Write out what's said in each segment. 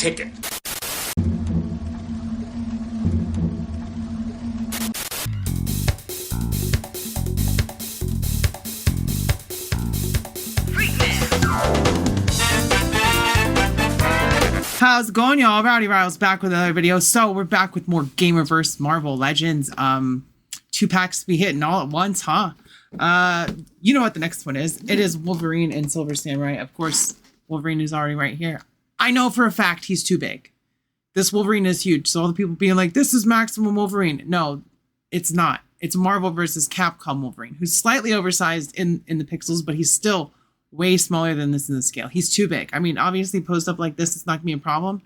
ticket. How's it going, y'all? Rowdy Riles back with another video. So we're back with more Gamerverse Marvel Legends. 2 packs to be hitting all at once, huh? You know what the next one is. It is Wolverine and Silver Samurai. Of course, Wolverine is already right here. I know for a fact he's too big. This Wolverine is huge. So all the people being like, this is maximum Wolverine. No, it's not. It's Marvel versus Capcom Wolverine, who's slightly oversized in the pixels, but he's still way smaller than this in the scale. He's too big. I mean, obviously posed up like this, it's not gonna be a problem.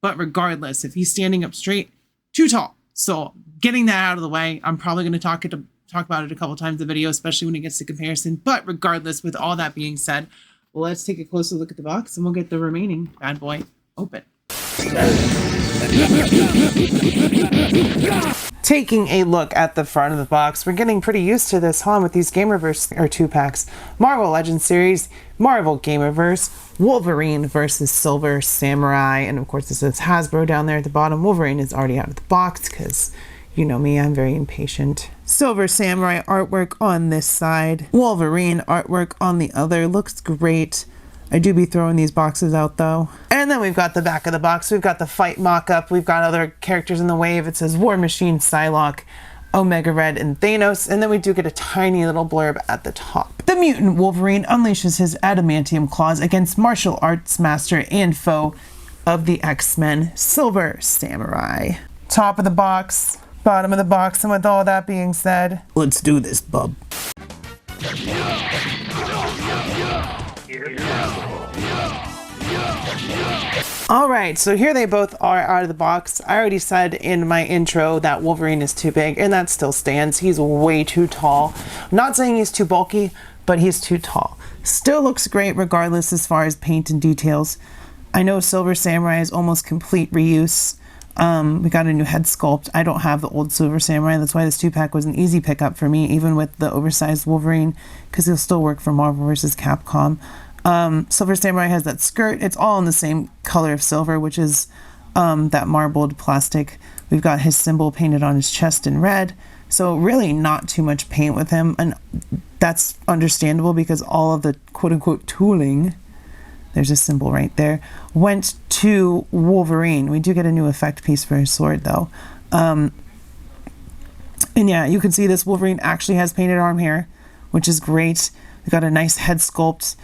But regardless, if he's standing up straight, too tall. So getting that out of the way, I'm probably gonna talk about it a couple times in the video, especially when it gets to comparison. But regardless, with all that being said, well, let's take a closer look at the box and we'll get the remaining bad boy open. Taking a look at the front of the box, we're getting pretty used to this, huh, with these Gamerverse, or 2 packs. Marvel Legends series, Marvel Gamerverse, Wolverine versus Silver Samurai, and of course this is Hasbro down there at the bottom. Wolverine is already out of the box because, you know me, I'm very impatient. Silver Samurai artwork on this side, Wolverine artwork on the other. Looks great. I do be throwing these boxes out though. And then we've got the back of the box. We've got the fight mock-up. We've got other characters in the wave. It says War Machine, Psylocke, Omega Red, and Thanos. And then we do get a tiny little blurb at the top. The mutant Wolverine unleashes his adamantium claws against martial arts master and foe of the X-Men, Silver Samurai. Top of the box, bottom of the box, and with all that being said, let's do this, bub. Alright, so here they both are out of the box. I already said in my intro that Wolverine is too big, and that still stands. He's way too tall. I'm not saying he's too bulky, but he's too tall. Still looks great regardless as far as paint and details. I know Silver Samurai is almost complete reuse. We got a new head sculpt. I don't have the old Silver Samurai. That's why this 2-pack was an easy pickup for me, even with the oversized Wolverine, because he'll still work for Marvel vs. Capcom. Silver Samurai has that skirt. It's all in the same color of silver, which is that marbled plastic. We've got his symbol painted on his chest in red. So really not too much paint with him. And that's understandable because all of the quote-unquote tooling, there's a symbol right there, went to Wolverine. We do get a new effect piece for his sword though. And yeah, you can see this Wolverine actually has painted arm hair, which is great. We got a nice head sculpt.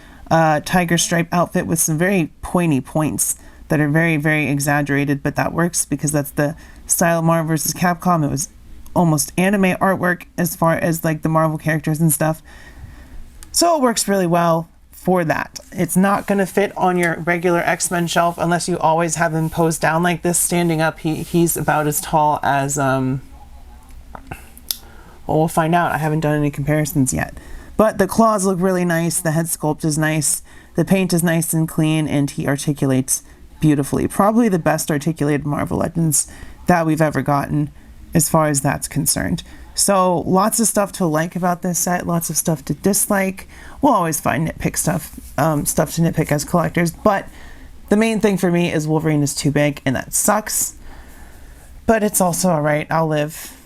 Tiger stripe outfit with some very pointy points that are very, very exaggerated, but that works because that's the style of Marvel vs. Capcom. It was almost anime artwork as far as like the Marvel characters and stuff. So it works really well for that. It's not going to fit on your regular X-Men shelf unless you always have him posed down like this. Standing up, he's about as tall as, well, we'll find out. I haven't done any comparisons yet. But the claws look really nice, the head sculpt is nice, the paint is nice and clean, and he articulates beautifully. Probably the best articulated Marvel Legends that we've ever gotten as far as that's concerned. So lots of stuff to like about this set, lots of stuff to dislike. We'll always find nitpick stuff, stuff to nitpick as collectors, but the main thing for me is Wolverine is too big, and that sucks. But it's also alright, I'll live.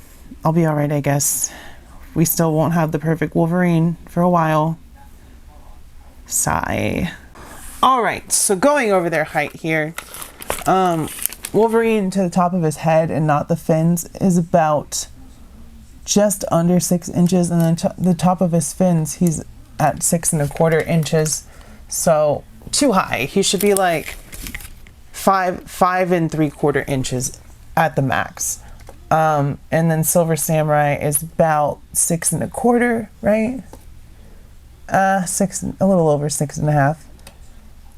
I'll be alright, I guess. We still won't have the perfect Wolverine for a while. Sigh. Alright, so going over their height here. Wolverine to the top of his head and not the fins is about just under 6 inches. And then the top of his fins, he's at 6¼ inches. So too high. He should be like 5¾ inches at the max. And then Silver Samurai is about 6¼ right? A little over 6½.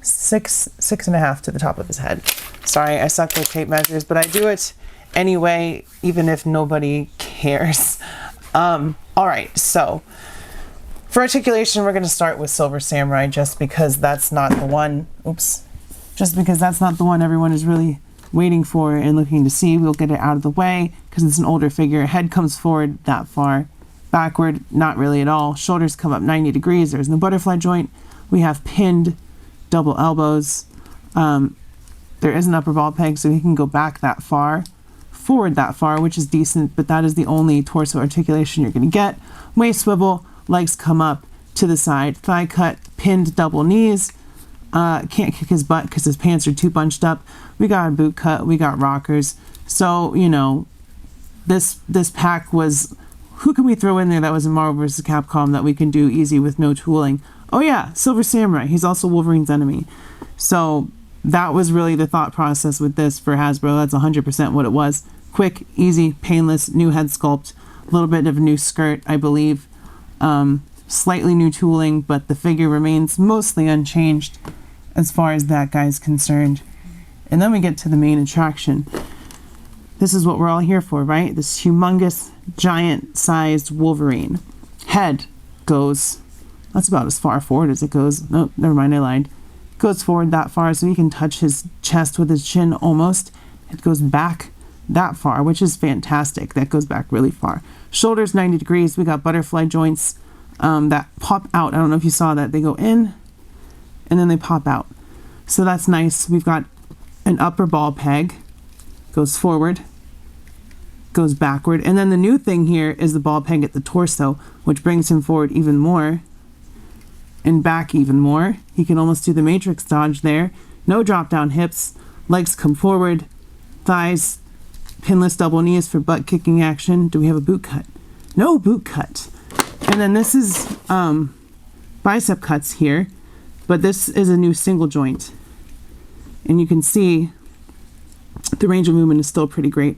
6½ to the top of his head. Sorry, I suck with tape measures, but I do it anyway, even if nobody cares. All right, so for articulation, we're going to start with Silver Samurai just because that's not the one. Oops. Just because that's not the one everyone is really waiting for and looking to see. We'll get it out of the way because it's an older figure. Head comes forward that far. Backward, not really at all. Shoulders come up 90 degrees. There's no butterfly joint. We have pinned double elbows. There is an upper ball peg, so he can go back that far, forward that far, which is decent, but that is the only torso articulation you're going to get. Waist swivel, legs come up to the side, thigh cut, pinned double knees. Can't kick his butt because his pants are too bunched up. We got a boot cut, we got rockers. So, you know, this pack was, who can we throw in there that was in Marvel vs. Capcom that we can do easy with no tooling? Oh yeah, Silver Samurai. He's also Wolverine's enemy. So that was really the thought process with this for Hasbro. That's 100% what it was. Quick, easy, painless, new head sculpt, a little bit of a new skirt, I believe. Slightly new tooling, but the figure remains mostly unchanged as far as that guy's concerned. And then we get to the main attraction. This is what we're all here for, right? This humongous, giant-sized Wolverine. Head goes, that's about as far forward as it goes. No, never mind, I lied. Goes forward that far so he can touch his chest with his chin almost. It goes back that far, which is fantastic. That goes back really far. Shoulders 90 degrees. We got butterfly joints that pop out. I don't know if you saw that. They go in and then they pop out. So that's nice. We've got an upper ball peg. Goes forward, goes backward. And then the new thing here is the ball peg at the torso, which brings him forward even more and back even more. He can almost do the Matrix dodge there. No drop down hips. Legs come forward. Thighs, pinless double knees for butt kicking action. Do we have a boot cut? No boot cut. And then this is bicep cuts here, but this is a new single joint. And you can see the range of movement is still pretty great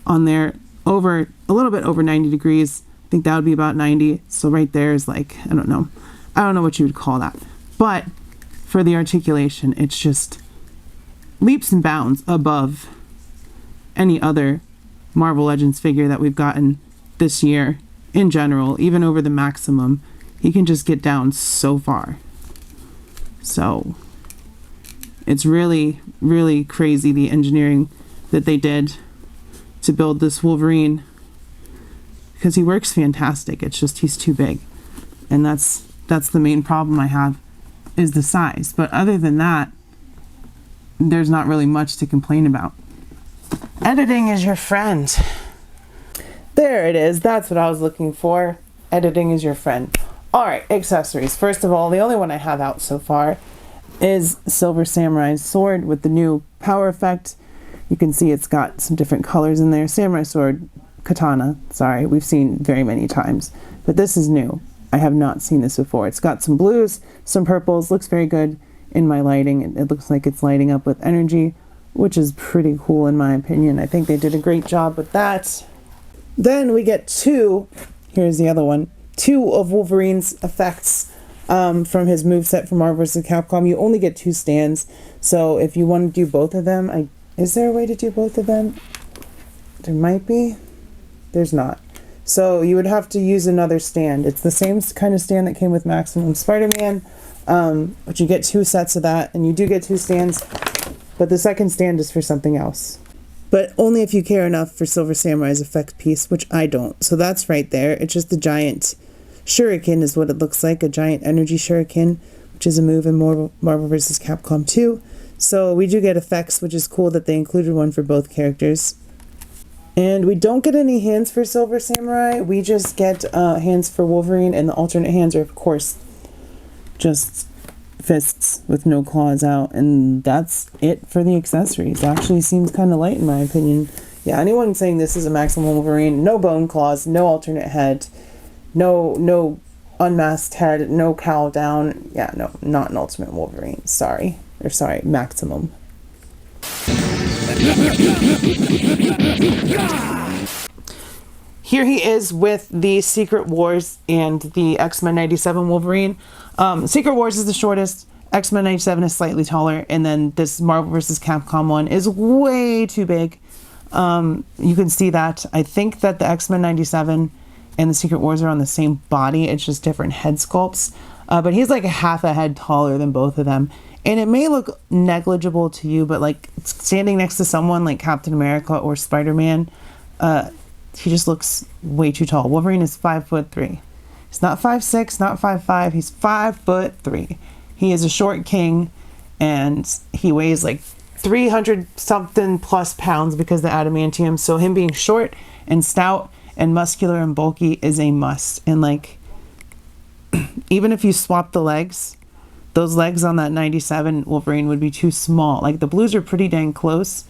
on there. Over a little bit over 90 degrees. I think that would be about 90. So right there is like, I don't know what you would call that. But for the articulation, it's just leaps and bounds above any other Marvel Legends figure that we've gotten this year in general, even over the maximum. He can just get down so far. So it's really, really crazy, the engineering that they did to build this Wolverine, because he works fantastic. It's just he's too big, and that's the main problem I have, is the size. But other than that, there's not really much to complain about. Editing is your friend. There it is. That's what I was looking for. Editing is your friend. All right, accessories. First of all, the only one I have out so far is Silver Samurai's sword with the new power effect. You can see it's got some different colors in there. Samurai sword, katana, sorry, we've seen very many times. But this is new. I have not seen this before. It's got some blues, some purples, looks very good in my lighting. It looks like it's lighting up with energy, which is pretty cool in my opinion. I think they did a great job with that. Then we get here's the other one, two of Wolverine's effects from his moveset from Marvel vs. Capcom. You only get 2 stands, so if you want to do both of them, is there a way to do both of them? There might be. There's not. So you would have to use another stand. It's the same kind of stand that came with Maximum Spider-Man, but you get 2 sets of that, and you do get 2 stands, but the second stand is for something else. But only if you care enough for Silver Samurai's effect piece, which I don't. So that's right there. It's just a giant shuriken is what it looks like, a giant energy shuriken, which is a move in Marvel vs. Capcom 2. So we do get effects, which is cool that they included one for both characters. And we don't get any hands for Silver Samurai. We just get hands for Wolverine, and the alternate hands are, of course, just fists with no claws out. And that's it for the accessories. It actually seems kind of light in my opinion. Yeah, anyone saying this is a Maximum Wolverine, no bone claws, no alternate head, no unmasked head, no cowl down. Yeah, no, not an Ultimate Wolverine. Sorry, Maximum. Here he is with the Secret Wars and the X-Men 97 Wolverine. Secret Wars is the shortest, X-Men 97 is slightly taller, and then this Marvel vs. Capcom one is way too big. You can see that. I think that the X-Men 97 and the Secret Wars are on the same body, it's just different head sculpts. But he's like a half a head taller than both of them. And it may look negligible to you, but like standing next to someone like Captain America or Spider-Man, he just looks way too tall. Wolverine is 5'3". He's not 5'6", not 5'5". He's 5'3". He is a short king, and he weighs like 300 something plus pounds because of the adamantium. So him being short and stout and muscular and bulky is a must. And like, even if you swap the legs, those legs on that 97 Wolverine would be too small. Like the blues are pretty dang close,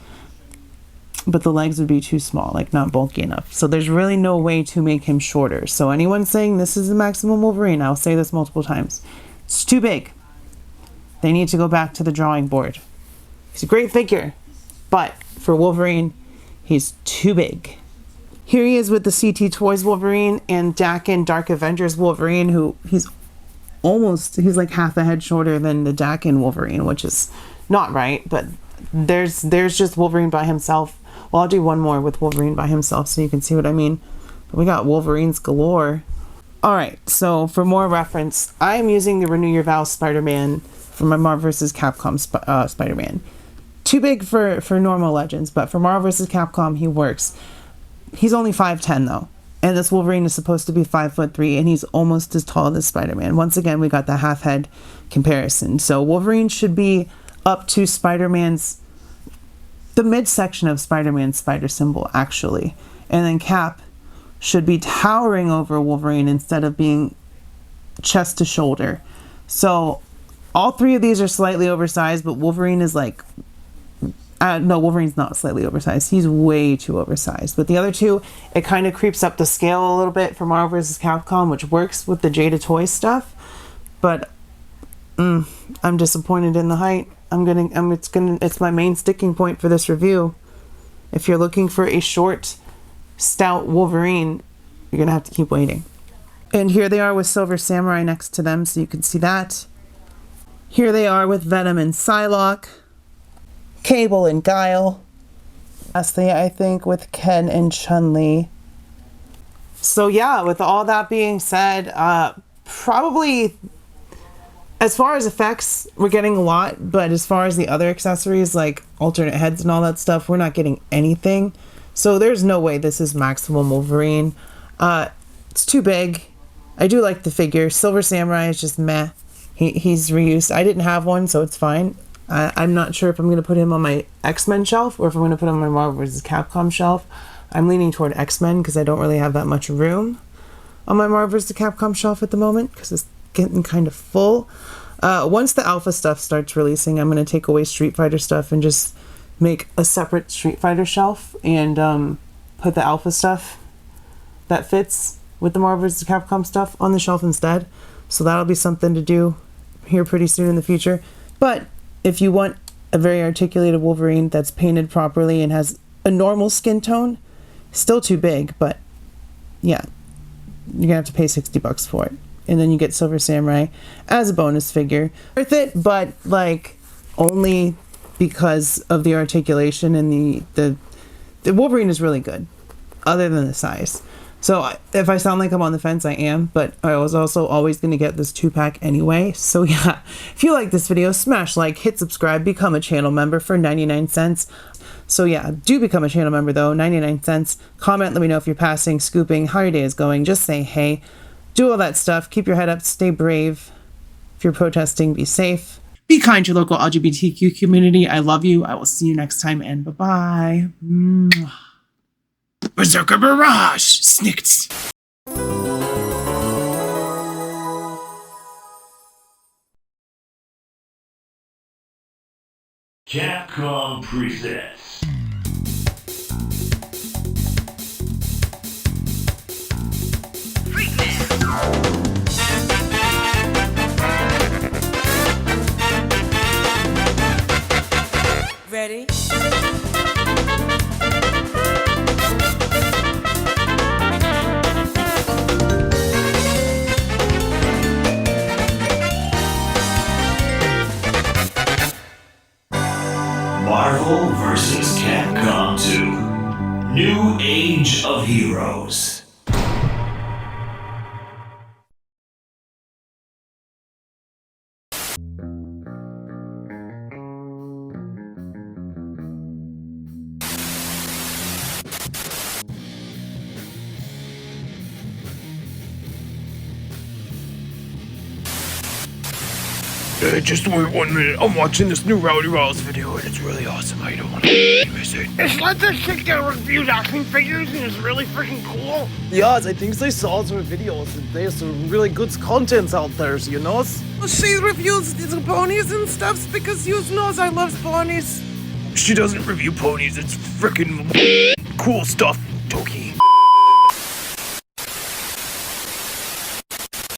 but the legs would be too small, like not bulky enough. So there's really no way to make him shorter. So anyone saying this is the maximum Wolverine, I'll say this multiple times, it's too big. They need to go back to the drawing board. He's a great figure, but for Wolverine, he's too big. Here he is with the CT Toys Wolverine and Dakin Dark Avengers Wolverine, who he's like half a head shorter than the Dakin Wolverine, which is not right, but there's just Wolverine by himself. Well, I'll do one more with Wolverine by himself so you can see what I mean. But we got Wolverines galore. All right, so for more reference, I'm using the Renew Your Vows Spider-Man from my Marvel vs. Capcom Spider-Man. Too big for normal Legends, but for Marvel vs. Capcom, he works. He's only 5'10", though. And this Wolverine is supposed to be 5'3", and he's almost as tall as Spider-Man. Once again, we got the half-head comparison. So Wolverine should be up to Spider-Man's, the midsection of Spider-Man's spider symbol, actually. And then Cap should be towering over Wolverine instead of being chest to shoulder. So all three of these are slightly oversized, but Wolverine is like... no, Wolverine's not slightly oversized. He's way too oversized. But the other two, it kind of creeps up the scale a little bit for Marvel vs. Capcom, which works with the Jada Toy stuff. But I'm disappointed in the height. It's my main sticking point for this review. If you're looking for a short, stout Wolverine, you're gonna have to keep waiting. And here they are with Silver Samurai next to them, so you can see that. Here they are with Venom and Psylocke. Cable and Guile. Lastly, I think with Ken and Chun-Li. So yeah, with all that being said, probably as far as effects, we're getting a lot, but as far as the other accessories like alternate heads and all that stuff, we're not getting anything. So there's no way this is maximum Wolverine. It's too big. I do like the figure. Silver Samurai is just meh. He's reused. I didn't have one, so it's fine. I'm not sure if I'm going to put him on my X-Men shelf or if I'm going to put him on my Marvel vs. Capcom shelf. I'm leaning toward X-Men because I don't really have that much room on my Marvel vs. Capcom shelf at the moment because it's getting kind of full. Once the Alpha stuff starts releasing, I'm going to take away Street Fighter stuff and just make a separate Street Fighter shelf and put the Alpha stuff that fits with the Marvel vs. Capcom stuff on the shelf instead. So that'll be something to do here pretty soon in the future. But if you want a very articulated Wolverine that's painted properly and has a normal skin tone, still too big, but yeah, you're gonna have to pay $60 for it. And then you get Silver Samurai as a bonus figure. Worth it, but like only because of the articulation and the Wolverine is really good, other than the size. So if I sound like I'm on the fence, I am, but I was also always going to get this 2-pack anyway. So yeah, if you like this video, smash like, hit subscribe, become a channel member for 99 cents. So yeah, do become a channel member though, 99 cents. Comment, let me know if you're passing, scooping, how your day is going. Just say hey. Do all that stuff. Keep your head up, stay brave. If you're protesting, be safe. Be kind to your local LGBTQ community. I love you. I will see you next time, and bye-bye. Berserker Barrage! Snicked! Capcom presents Ready? Marvel vs. Capcom 2 New Age of Heroes. Just wait 1 minute. I'm watching this new Rowdy Rouse video and it's really awesome. I don't want to miss it. It's like this chick that reviews action figures and it's really freaking cool. Yes, I think they saw some videos and there's some really good contents out there, you know? She reviews these ponies and stuff because you knows I love ponies. She doesn't review ponies. It's freaking cool stuff, Toki.